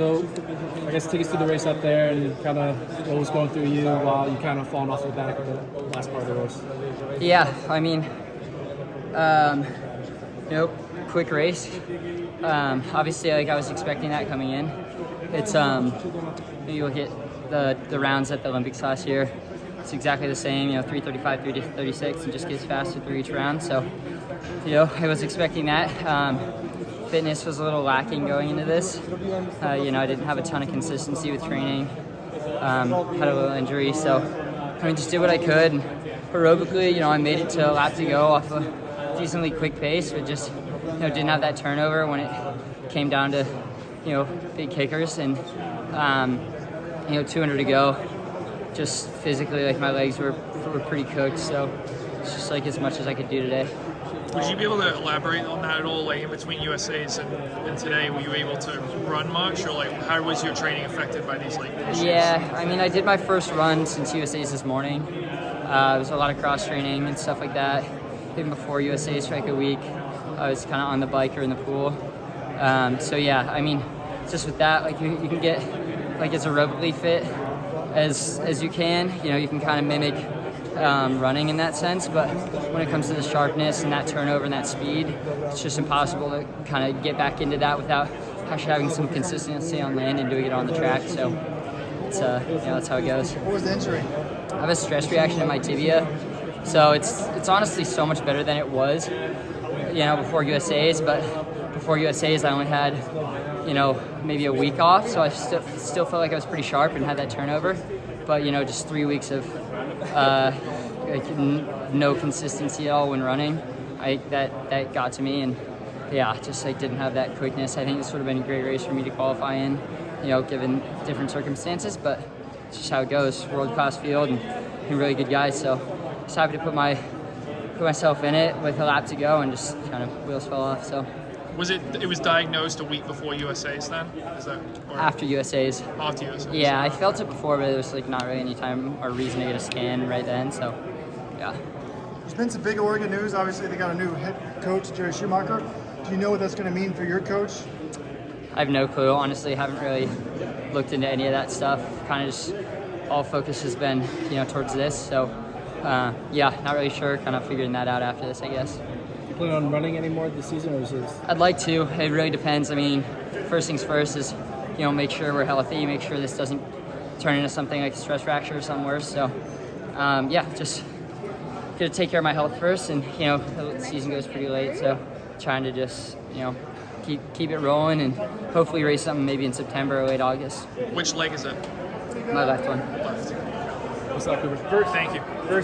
So, I guess take us through the race up there and kind of what was going through you while you kind of falling off the back of the last part of the race. Yeah, I mean, quick race. Obviously, like I was expecting that coming in. It's you look at the rounds at the Olympics last year. It's exactly the same. 3:35, 3:36, and just gets faster through each round. So, I was expecting that. Fitness was a little lacking going into this. I didn't have a ton of consistency with training. Had a little injury, so just did what I could. And aerobically, I made it to a lap to go off a decently quick pace, but just didn't have that turnover when it came down to big kickers. And 200 to go. Just physically, like my legs were pretty cooked, so it's just like as much as I could do today. Would you be able to elaborate on that at all, like in between USAs and today? Were you able to run much, or like how was your training affected by these issues? Yeah, I did my first run since USAs this morning. It was a lot of cross training and stuff like that. Even before USAs for like a week, I was kind of on the bike or in the pool. So yeah, just with that, like you can get like as aerobically fit as you can. You can kind of mimic running in that sense, but when it comes to the sharpness and that turnover and that speed, it's just impossible to kind of get back into that without actually having some consistency on land and doing it on the track. So it's that's how it goes. What was the injury? I have a stress reaction in my tibia, so it's honestly so much better than it was, before USA's. But before USA's, I only had maybe a week off, so I still felt like I was pretty sharp and had that turnover. But just 3 weeks of no consistency at all when running, that got to me, and just didn't have that quickness. I think this would have been a great race for me to qualify in, given different circumstances. But it's just how it goes. World class field and really good guys. So just happy to put myself in it with a lap to go, and just kind of wheels fell off. So. It was diagnosed a week before USA's then? After USA's. After USA's. Yeah, I felt it before, but there was not really any time or reason to get a scan right then, so yeah. There's been some big Oregon news. Obviously, they got a new head coach, Jerry Schumacher. Do you know what that's going to mean for your coach? I have no clue. Honestly, haven't really looked into any of that stuff. Kind of just all focus has been, towards this. So, not really sure. Kind of figuring that out after this, I guess. Plan on running any more this season, or is this? I'd like to. It really depends. First things first is, make sure we're healthy, make sure this doesn't turn into something like a stress fracture or something worse. So, just gonna take care of my health first, and the season goes pretty late, so trying to just keep it rolling and hopefully race something maybe in September or late August. Which leg is it? My left one. Left. What's up, Cooper? Thank you.